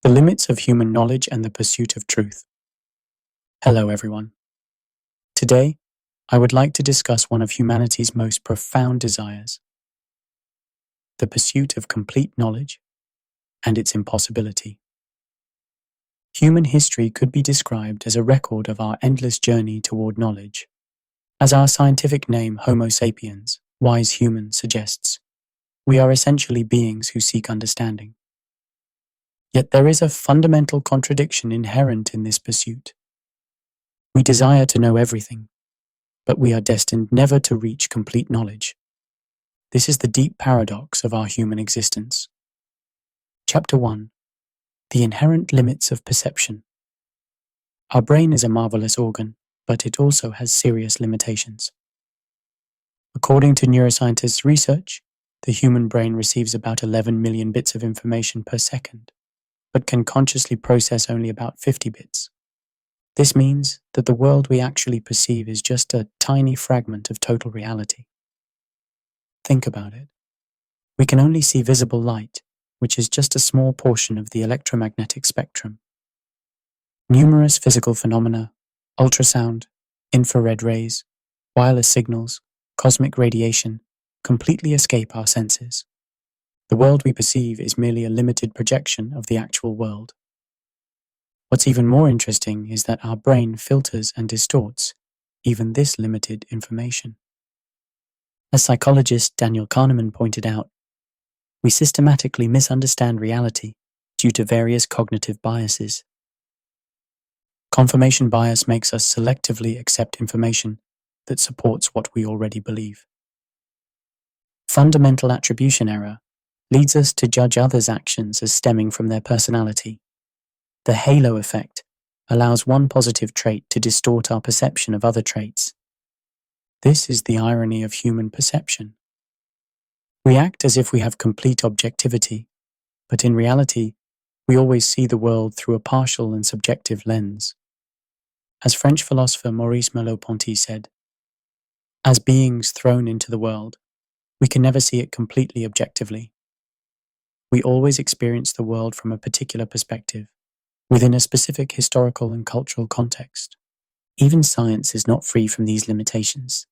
The limits of human knowledge and the pursuit of truth. Hello, everyone. Today, I would like to discuss one of humanity's most profound desires, the pursuit of complete knowledge and its impossibility. Human history could be described as a record of our endless journey toward knowledge. As our scientific name, Homo sapiens, wise human, suggests, we are essentially beings who seek understanding. Yet there is a fundamental contradiction inherent in this pursuit. We desire to know everything, but we are destined never to reach complete knowledge. This is the deep paradox of our human existence. Chapter 1. The inherent limits of perception. Our brain is a marvelous organ, but it also has serious limitations. According to neuroscientists' research, the human brain receives about 11 million bits of information per second, but can consciously process only about 50 bits. This means that the world we actually perceive is just a tiny fragment of total reality. Think about it. We can only see visible light, which is just a small portion of the electromagnetic spectrum. Numerous physical phenomena, ultrasound, infrared rays, wireless signals, cosmic radiation, completely escape our senses. The world we perceive is merely a limited projection of the actual world. What's even more interesting is that our brain filters and distorts even this limited information. As psychologist Daniel Kahneman pointed out, we systematically misunderstand reality due to various cognitive biases. Confirmation bias makes us selectively accept information that supports what we already believe. Fundamental attribution error leads us to judge others' actions as stemming from their personality. The halo effect allows one positive trait to distort our perception of other traits. This is the irony of human perception. We act as if we have complete objectivity, but in reality, we always see the world through a partial and subjective lens. As French philosopher Maurice Merleau-Ponty said, "As beings thrown into the world, we can never see it completely objectively. We always experience the world from a particular perspective, within a specific historical and cultural context. Even science is not free from these limitations.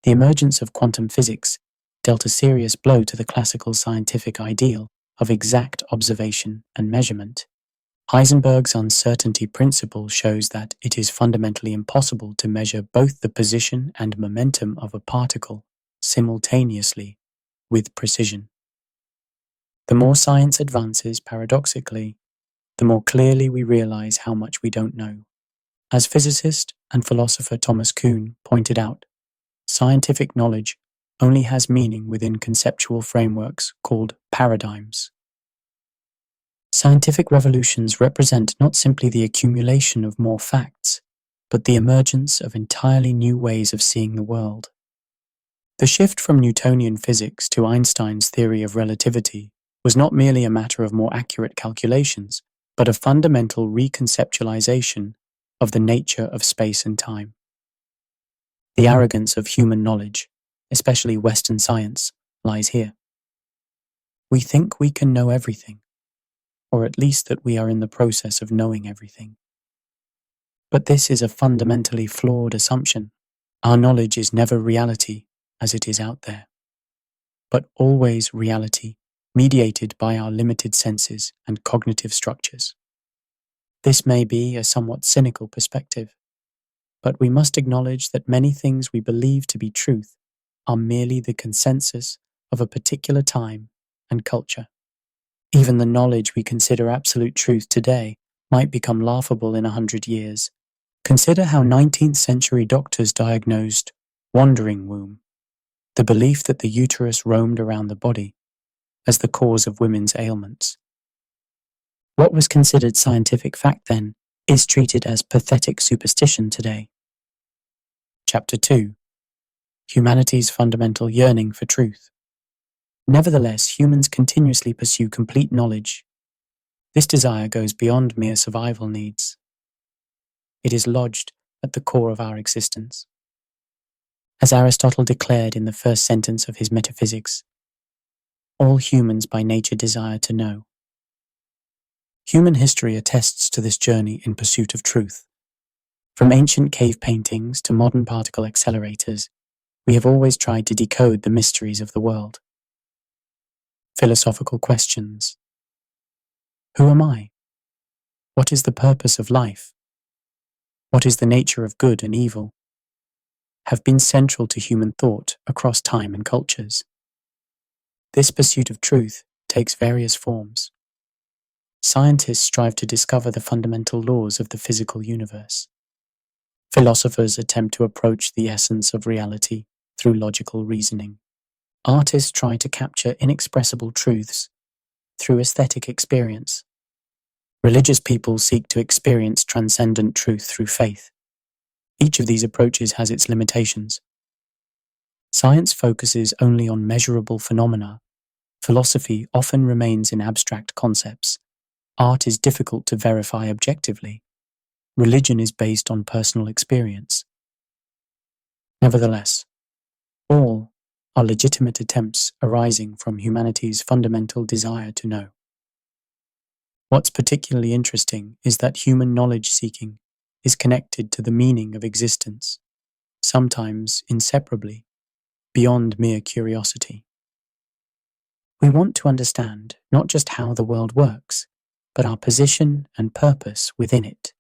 The emergence of quantum physics dealt a serious blow to the classical scientific ideal of exact observation and measurement. Heisenberg's uncertainty principle shows that it is fundamentally impossible to measure both the position and momentum of a particle simultaneously with precision. The more science advances, paradoxically, the more clearly we realize how much we don't know. As physicist and philosopher Thomas Kuhn pointed out, scientific knowledge only has meaning within conceptual frameworks called paradigms. Scientific revolutions represent not simply the accumulation of more facts, but the emergence of entirely new ways of seeing the world. The shift from Newtonian physics to Einstein's theory of relativity was not merely a matter of more accurate calculations, but a fundamental reconceptualization of the nature of space and time. The arrogance of human knowledge, especially Western science, lies here. We think we can know everything, or at least that we are in the process of knowing everything. But this is a fundamentally flawed assumption. Our knowledge is never reality as it is out there, but always reality mediated by our limited senses and cognitive structures. This may be a somewhat cynical perspective, but we must acknowledge that many things we believe to be truth are merely the consensus of a particular time and culture. Even the knowledge we consider absolute truth today might become laughable in 100 years. Consider how 19th century doctors diagnosed wandering womb, the belief that the uterus roamed around the body, as the cause of women's ailments. What was considered scientific fact then is treated as pathetic superstition today. Chapter 2. Humanity's fundamental yearning for truth. Nevertheless, humans continuously pursue complete knowledge. This desire goes beyond mere survival needs. It is lodged at the core of our existence. As Aristotle declared in the first sentence of his Metaphysics, all humans by nature desire to know. Human history attests to this journey in pursuit of truth. From ancient cave paintings to modern particle accelerators, we have always tried to decode the mysteries of the world. Philosophical questions. Who am I? What is the purpose of life? What is the nature of good and evil? Have been central to human thought across time and cultures. This pursuit of truth takes various forms. Scientists strive to discover the fundamental laws of the physical universe. Philosophers attempt to approach the essence of reality through logical reasoning. Artists try to capture inexpressible truths through aesthetic experience. Religious people seek to experience transcendent truth through faith. Each of these approaches has its limitations. Science focuses only on measurable phenomena. Philosophy often remains in abstract concepts. Art is difficult to verify objectively. Religion is based on personal experience. Nevertheless, all are legitimate attempts arising from humanity's fundamental desire to know. What's particularly interesting is that human knowledge-seeking is connected to the meaning of existence, sometimes inseparably, beyond mere curiosity. We want to understand not just how the world works, but our position and purpose within it.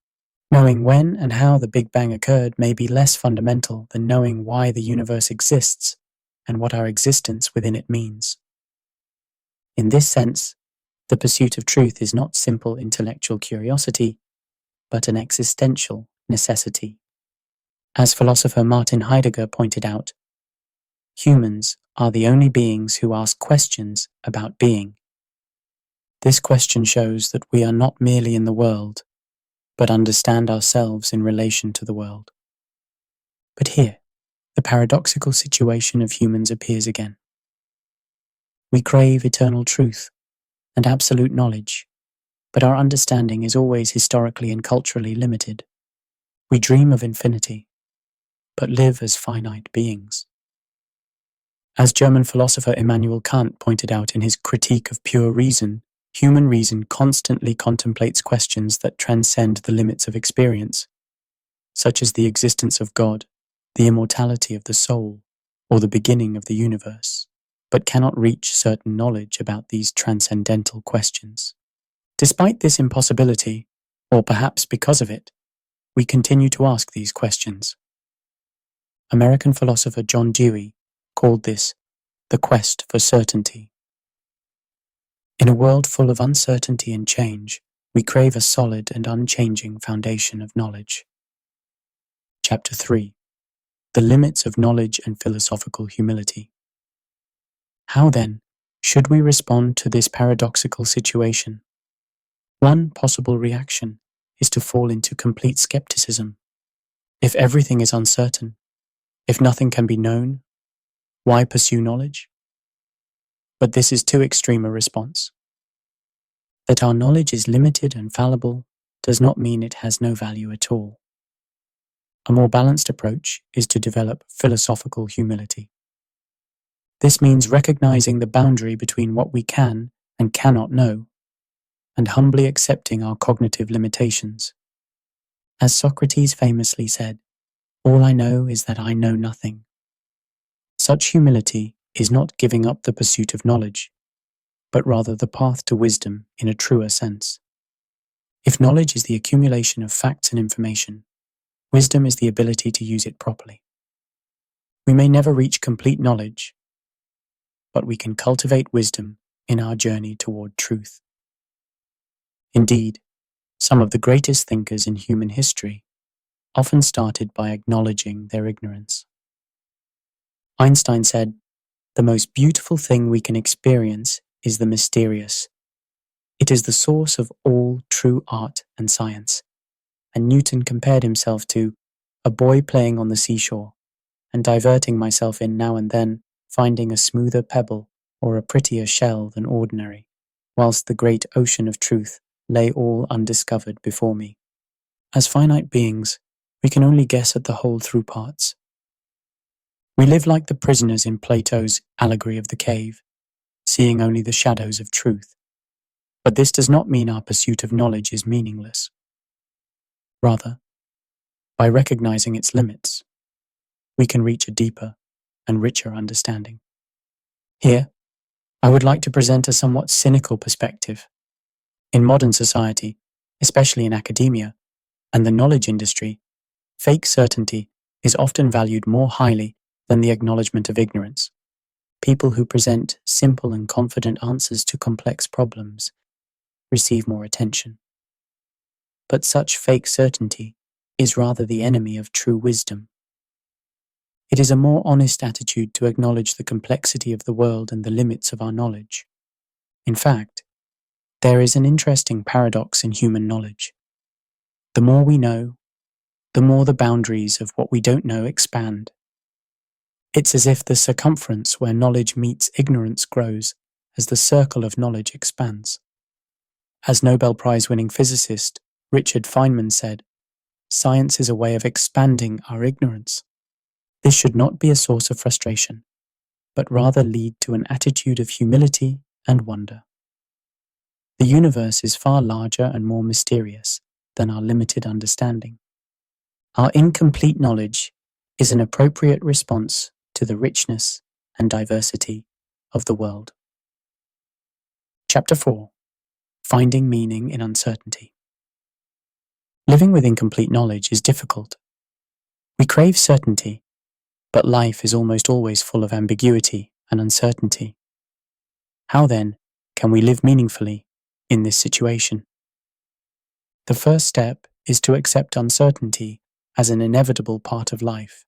Knowing when and how the Big Bang occurred may be less fundamental than knowing why the universe exists and what our existence within it means. In this sense, the pursuit of truth is not simple intellectual curiosity, but an existential necessity. As philosopher Martin Heidegger pointed out, humans are the only beings who ask questions about being. This question shows that we are not merely in the world, but understand ourselves in relation to the world. But here, the paradoxical situation of humans appears again. We crave eternal truth and absolute knowledge, but our understanding is always historically and culturally limited. We dream of infinity, but live as finite beings. As German philosopher Immanuel Kant pointed out in his Critique of Pure Reason, human reason constantly contemplates questions that transcend the limits of experience, such as the existence of God, the immortality of the soul, or the beginning of the universe, but cannot reach certain knowledge about these transcendental questions. Despite this impossibility, or perhaps because of it, we continue to ask these questions. American philosopher John Dewey called this the quest for certainty. In a world full of uncertainty and change, we crave a solid and unchanging foundation of knowledge. Chapter 3. The limits of knowledge and philosophical humility. How, then, should we respond to this paradoxical situation? One possible reaction is to fall into complete skepticism. If everything is uncertain, if nothing can be known, why pursue knowledge? But this is too extreme a response. That our knowledge is limited and fallible does not mean it has no value at all. A more balanced approach is to develop philosophical humility. This means recognizing the boundary between what we can and cannot know, and humbly accepting our cognitive limitations. As Socrates famously said, "All I know is that I know nothing." Such humility is not giving up the pursuit of knowledge, but rather the path to wisdom in a truer sense. If knowledge is the accumulation of facts and information, wisdom is the ability to use it properly. We may never reach complete knowledge, but we can cultivate wisdom in our journey toward truth. Indeed, some of the greatest thinkers in human history often started by acknowledging their ignorance. Einstein said, "The most beautiful thing we can experience is the mysterious. It is the source of all true art and science." And Newton compared himself to a boy playing on the seashore and diverting myself in now and then, finding a smoother pebble or a prettier shell than ordinary, whilst the great ocean of truth lay all undiscovered before me. As finite beings, we can only guess at the whole through parts. We live like the prisoners in Plato's allegory of the cave, seeing only the shadows of truth. But this does not mean our pursuit of knowledge is meaningless. Rather, by recognizing its limits, we can reach a deeper and richer understanding. Here, I would like to present a somewhat cynical perspective. In modern society, especially in academia and the knowledge industry, fake certainty is often valued more highly than the acknowledgement of ignorance. People who present simple and confident answers to complex problems receive more attention. But such fake certainty is rather the enemy of true wisdom. It is a more honest attitude to acknowledge the complexity of the world and the limits of our knowledge. In fact, there is an interesting paradox in human knowledge. The more we know, the more the boundaries of what we don't know expand. It's as if the circumference where knowledge meets ignorance grows as the circle of knowledge expands. As Nobel Prize-winning physicist Richard Feynman said, "Science is a way of expanding our ignorance." This should not be a source of frustration, but rather lead to an attitude of humility and wonder. The universe is far larger and more mysterious than our limited understanding. Our incomplete knowledge is an appropriate response to the richness and diversity of the world. Chapter 4. Finding Meaning in Uncertainty. Living with incomplete knowledge is difficult. We crave certainty, but life is almost always full of ambiguity and uncertainty. How then can we live meaningfully in this situation? The first step is to accept uncertainty as an inevitable part of life.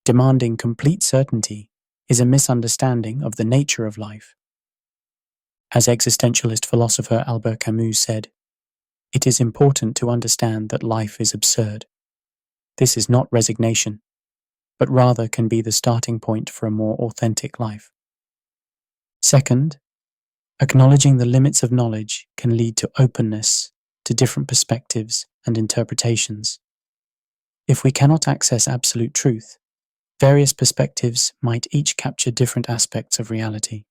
Demanding complete certainty is a misunderstanding of the nature of life. As existentialist philosopher Albert Camus said, "It is important to understand that life is absurd." This is not resignation, but rather can be the starting point for a more authentic life. Second, acknowledging the limits of knowledge can lead to openness to different perspectives and interpretations. If we cannot access absolute truth, various perspectives might each capture different aspects of reality.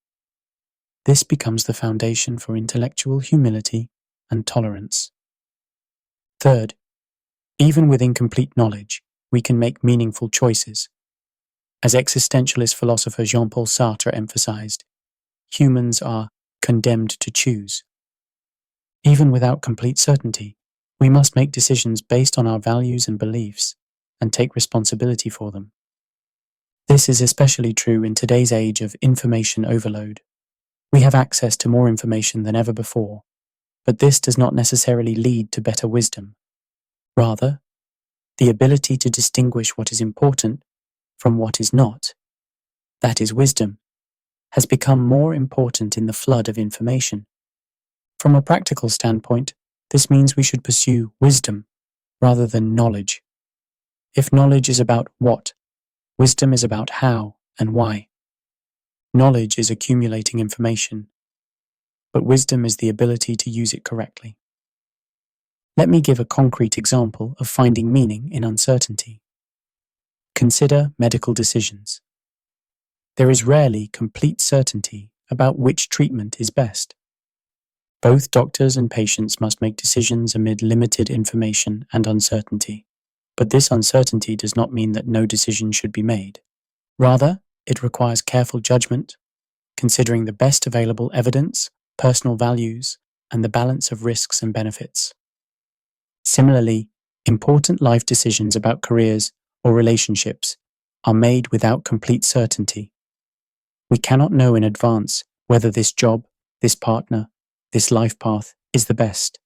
This becomes the foundation for intellectual humility and tolerance. Third, even with incomplete knowledge, we can make meaningful choices. As existentialist philosopher Jean-Paul Sartre emphasized, humans are condemned to choose. Even without complete certainty, we must make decisions based on our values and beliefs and take responsibility for them. This is especially true in today's age of information overload. We have access to more information than ever before, but this does not necessarily lead to better wisdom. Rather, the ability to distinguish what is important from what is not, that is wisdom, has become more important in the flood of information. From a practical standpoint, this means we should pursue wisdom rather than knowledge. If knowledge is about what, wisdom is about how and why. Knowledge is accumulating information, but wisdom is the ability to use it correctly. Let me give a concrete example of finding meaning in uncertainty. Consider medical decisions. There is rarely complete certainty about which treatment is best. Both doctors and patients must make decisions amid limited information and uncertainty, but this uncertainty does not mean that no decision should be made. Rather, it requires careful judgment, considering the best available evidence, personal values, and the balance of risks and benefits. Similarly, important life decisions about careers or relationships are made without complete certainty. We cannot know in advance whether this job, this partner, this life path is the best.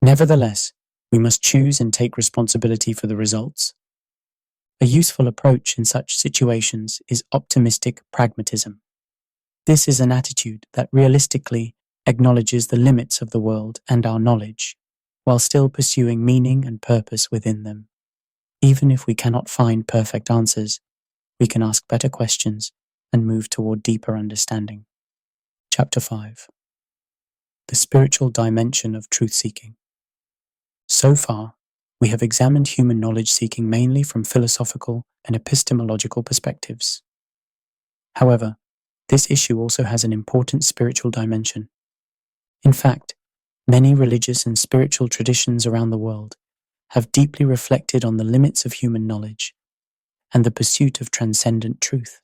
Nevertheless, we must choose and take responsibility for the results. A useful approach in such situations is optimistic pragmatism. This is an attitude that realistically acknowledges the limits of the world and our knowledge, while still pursuing meaning and purpose within them. Even if we cannot find perfect answers, we can ask better questions and move toward deeper understanding. Chapter 5. The Spiritual Dimension of Truth-Seeking. So far, we have examined human knowledge-seeking mainly from philosophical and epistemological perspectives. However, this issue also has an important spiritual dimension. In fact, many religious and spiritual traditions around the world have deeply reflected on the limits of human knowledge and the pursuit of transcendent truth.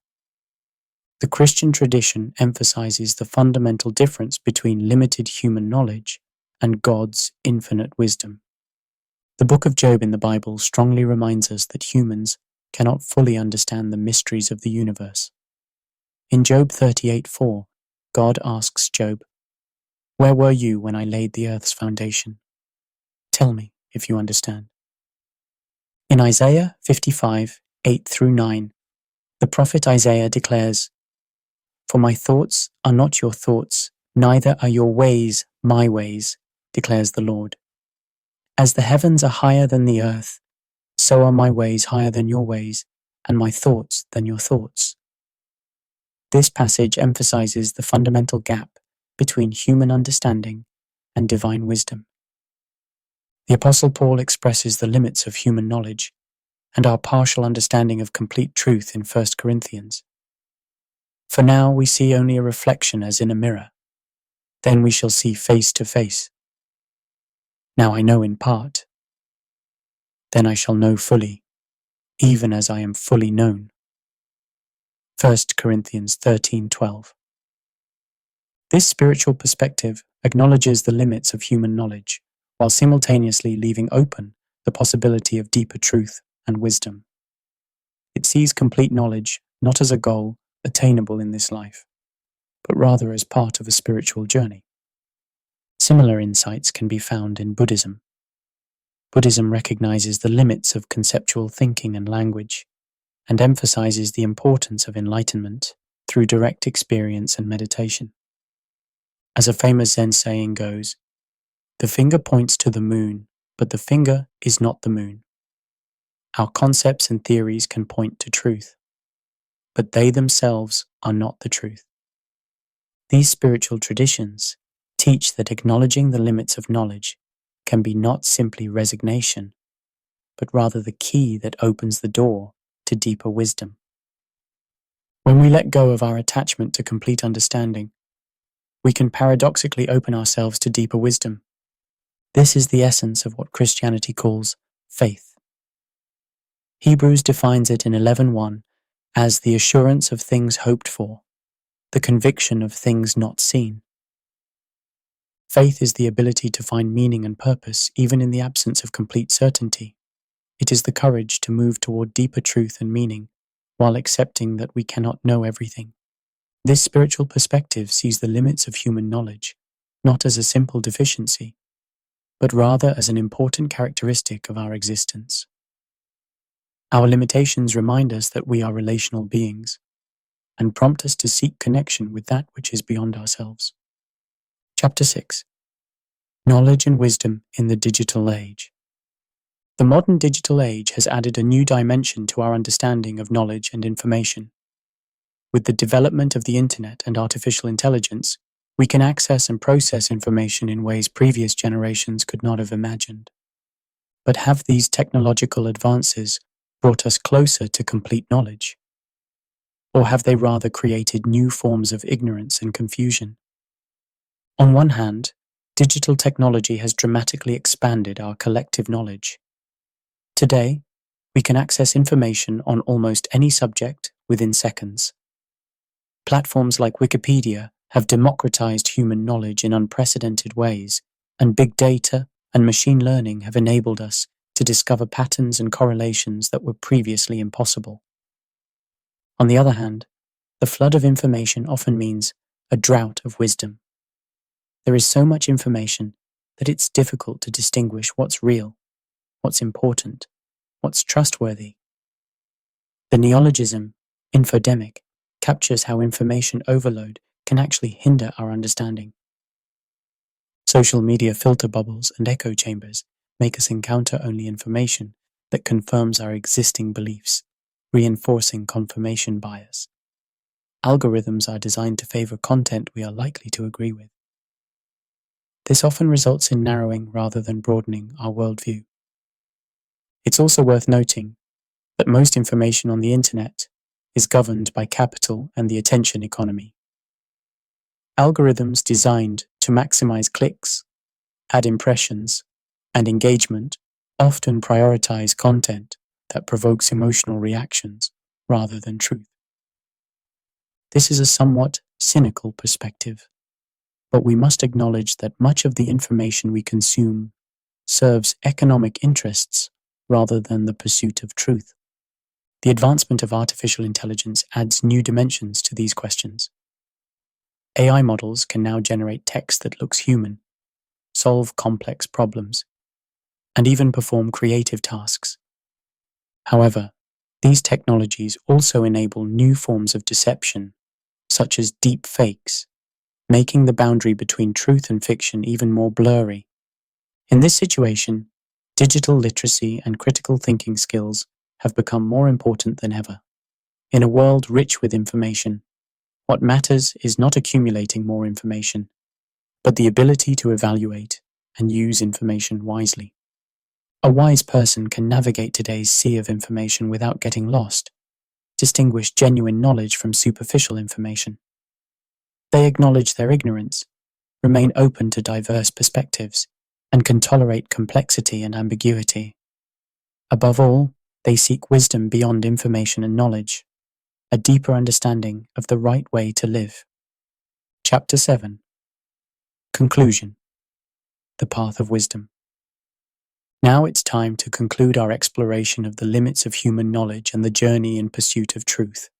The Christian tradition emphasizes the fundamental difference between limited human knowledge and God's infinite wisdom. The book of Job in the Bible strongly reminds us that humans cannot fully understand the mysteries of the universe. In Job 38:4, God asks Job, "Where were you when I laid the earth's foundation? Tell me if you understand." In Isaiah 55:8-9, the prophet Isaiah declares, "For my thoughts are not your thoughts, neither are your ways my ways, declares the Lord. As the heavens are higher than the earth, so are my ways higher than your ways, and my thoughts than your thoughts." This passage emphasizes the fundamental gap between human understanding and divine wisdom. The Apostle Paul expresses the limits of human knowledge and our partial understanding of complete truth in 1 Corinthians. "For now we see only a reflection as in a mirror. Then we shall see face to face. Now I know in part. Then I shall know fully, even as I am fully known." 1 Corinthians 13:12. This spiritual perspective acknowledges the limits of human knowledge, while simultaneously leaving open the possibility of deeper truth and wisdom. It sees complete knowledge not as a goal attainable in this life, but rather as part of a spiritual journey. Similar insights can be found in Buddhism. Buddhism recognizes the limits of conceptual thinking and language, and emphasizes the importance of enlightenment through direct experience and meditation. As a famous Zen saying goes, "The finger points to the moon, but the finger is not the moon. Our concepts and theories can point to truth, but they themselves are not the truth." These spiritual traditions teach that acknowledging the limits of knowledge can be not simply resignation, but rather the key that opens the door to deeper wisdom. When we let go of our attachment to complete understanding, we can paradoxically open ourselves to deeper wisdom. This is the essence of what Christianity calls faith. Hebrews defines it in 11:1 as the assurance of things hoped for, the conviction of things not seen. Faith is the ability to find meaning and purpose even in the absence of complete certainty. It is the courage to move toward deeper truth and meaning while accepting that we cannot know everything. This spiritual perspective sees the limits of human knowledge not as a simple deficiency, but rather as an important characteristic of our existence. Our limitations remind us that we are relational beings and prompt us to seek connection with that which is beyond ourselves. Chapter 6: Knowledge and Wisdom in the Digital Age. The modern digital age has added a new dimension to our understanding of knowledge and information. With the development of the internet and artificial intelligence, we can access and process information in ways previous generations could not have imagined. But have these technological advances brought us closer to complete knowledge? Or have they rather created new forms of ignorance and confusion? On one hand, digital technology has dramatically expanded our collective knowledge. Today, we can access information on almost any subject within seconds. Platforms like Wikipedia have democratized human knowledge in unprecedented ways, and big data and machine learning have enabled us to discover patterns and correlations that were previously impossible. On the other hand, the flood of information often means a drought of wisdom. There is so much information that it's difficult to distinguish what's real, what's important, what's trustworthy. The neologism, infodemic, captures how information overload can actually hinder our understanding. Social media filter bubbles and echo chambers make us encounter only information that confirms our existing beliefs, reinforcing confirmation bias. Algorithms are designed to favor content we are likely to agree with. This often results in narrowing rather than broadening our worldview. It's also worth noting that most information on the internet is governed by capital and the attention economy. Algorithms designed to maximize clicks, add impressions, and engagement often prioritize content that provokes emotional reactions rather than truth. This is a somewhat cynical perspective, but we must acknowledge that much of the information we consume serves economic interests rather than the pursuit of truth. The advancement of artificial intelligence adds new dimensions to these questions. AI models can now generate text that looks human, solve complex problems, and even perform creative tasks. However, these technologies also enable new forms of deception, such as deep fakes, making the boundary between truth and fiction even more blurry. In this situation, digital literacy and critical thinking skills have become more important than ever. In a world rich with information, what matters is not accumulating more information, but the ability to evaluate and use information wisely. A wise person can navigate today's sea of information without getting lost, distinguish genuine knowledge from superficial information. They acknowledge their ignorance, remain open to diverse perspectives, and can tolerate complexity and ambiguity. Above all, they seek wisdom beyond information and knowledge, a deeper understanding of the right way to live. Chapter 7. Conclusion. The Path of Wisdom. Now it's time to conclude our exploration of the limits of human knowledge and the journey in pursuit of truth.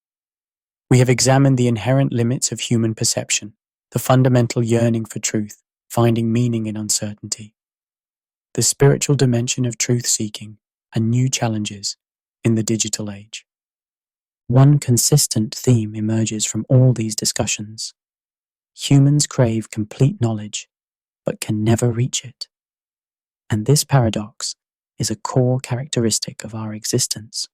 We have examined the inherent limits of human perception, the fundamental yearning for truth, finding meaning in uncertainty, the spiritual dimension of truth-seeking, and new challenges in the digital age. One consistent theme emerges from all these discussions. Humans crave complete knowledge, but can never reach it. And this paradox is a core characteristic of our existence.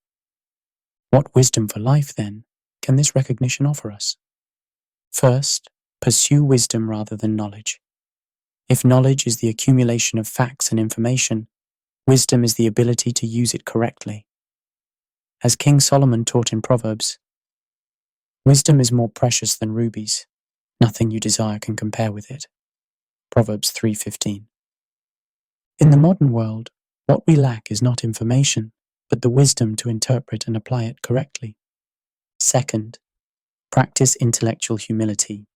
What wisdom for life, then, can this recognition offer us? First, pursue wisdom rather than knowledge. If knowledge is the accumulation of facts and information, wisdom is the ability to use it correctly. As King Solomon taught in Proverbs, wisdom is more precious than rubies. Nothing you desire can compare with it. Proverbs 3:15. In the modern world, what we lack is not information, but the wisdom to interpret and apply it correctly. Second, practice intellectual humility.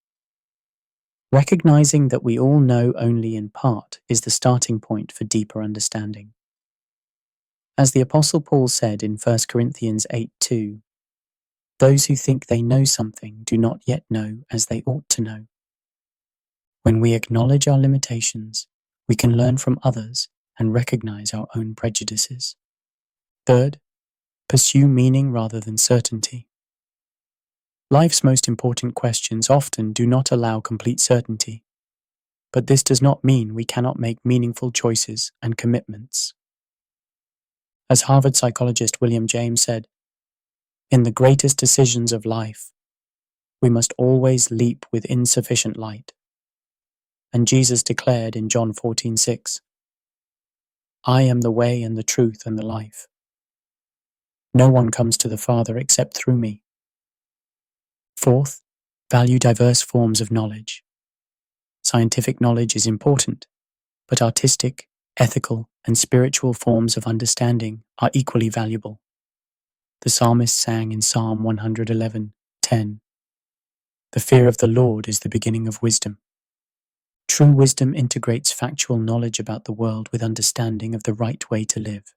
Recognizing that we all know only in part is the starting point for deeper understanding. As the Apostle Paul said in 1 Corinthians 8:2, those who think they know something do not yet know as they ought to know. When we acknowledge our limitations, we can learn from others and recognize our own prejudices. Third, pursue meaning rather than certainty. Life's most important questions often do not allow complete certainty, but this does not mean we cannot make meaningful choices and commitments. As Harvard psychologist William James said, in the greatest decisions of life, we must always leap with insufficient light. And Jesus declared in John 14:6, I am the way and the truth and the life. No one comes to the Father except through me. Fourth, value diverse forms of knowledge. Scientific knowledge is important, but artistic, ethical, and spiritual forms of understanding are equally valuable. The psalmist sang in Psalm 111:10, the fear of the Lord is the beginning of wisdom. True wisdom integrates factual knowledge about the world with understanding of the right way to live.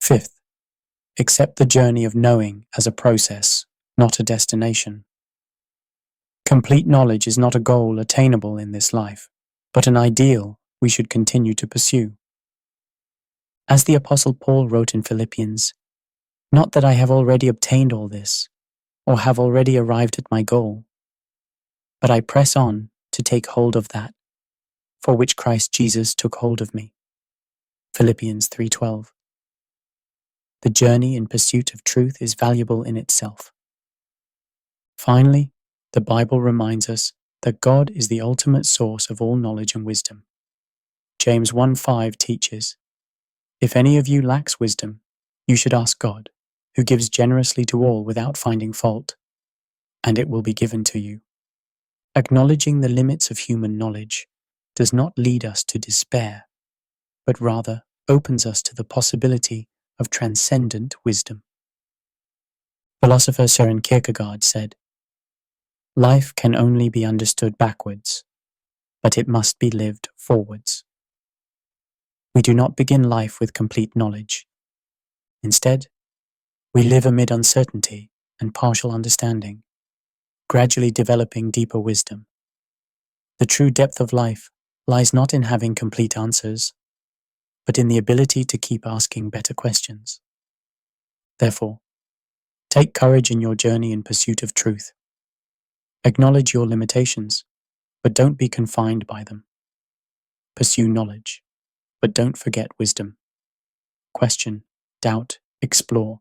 Fifth, accept the journey of knowing as a process, not a destination. Complete knowledge is not a goal attainable in this life, but an ideal we should continue to pursue. As the Apostle Paul wrote in Philippians, not that I have already obtained all this, or have already arrived at my goal, but I press on to take hold of that, for which Christ Jesus took hold of me. Philippians 3:12. The journey in pursuit of truth is valuable in itself. Finally, the Bible reminds us that God is the ultimate source of all knowledge and wisdom. James 1:5 teaches, if any of you lacks wisdom, you should ask God, who gives generously to all without finding fault, and it will be given to you. Acknowledging the limits of human knowledge does not lead us to despair, but rather opens us to the possibility of transcendent wisdom. Philosopher Søren Kierkegaard said, "Life can only be understood backwards, but it must be lived forwards." We do not begin life with complete knowledge. Instead, we live amid uncertainty and partial understanding, gradually developing deeper wisdom. The true depth of life lies not in having complete answers, but in the ability to keep asking better questions. Therefore, take courage in your journey in pursuit of truth. Acknowledge your limitations, but don't be confined by them. Pursue knowledge, but don't forget wisdom. Question, doubt, explore,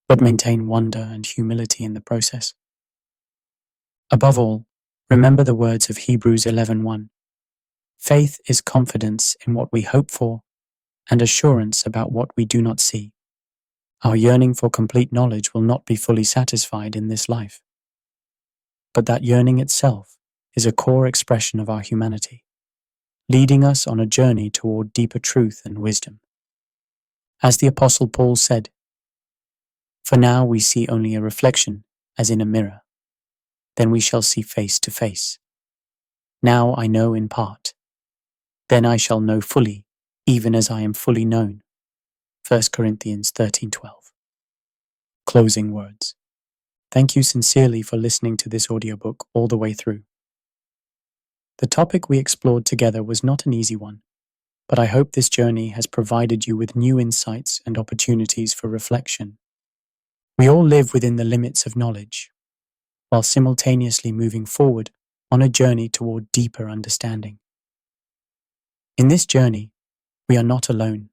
but maintain wonder and humility in the process. Above all, remember the words of Hebrews 11:1. Faith is confidence in what we hope for and assurance about what we do not see. Our yearning for complete knowledge will not be fully satisfied in this life, but that yearning itself is a core expression of our humanity, leading us on a journey toward deeper truth and wisdom. As the Apostle Paul said, "For now we see only a reflection as in a mirror, then we shall see face to face. Now I know in part, then I shall know fully, even as I am fully known." 1 Corinthians 13:12. Closing words. Thank you sincerely for listening to this audiobook all the way through. The topic we explored together was not an easy one, but I hope this journey has provided you with new insights and opportunities for reflection. We all live within the limits of knowledge, while simultaneously moving forward on a journey toward deeper understanding. In this journey, we are not alone.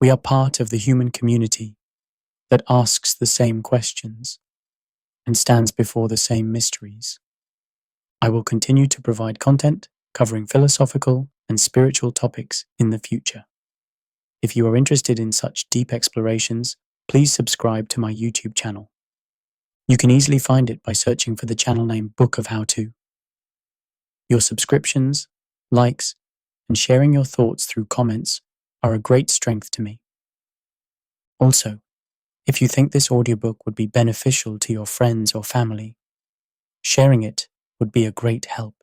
We are part of the human community that asks the same questions and stands before the same mysteries. I will continue to provide content covering philosophical and spiritual topics in the future. If you are interested in such deep explorations, please subscribe to my YouTube channel. You can easily find it by searching for the channel name Book of How To. Your subscriptions, likes, and sharing your thoughts through comments are a great strength to me. Also, if you think this audiobook would be beneficial to your friends or family, sharing it would be a great help.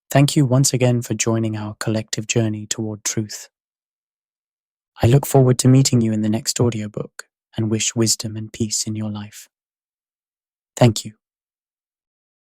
Thank you once again for joining our collective journey toward truth. I look forward to meeting you in the next audiobook and wish wisdom and peace in your life. Thank you.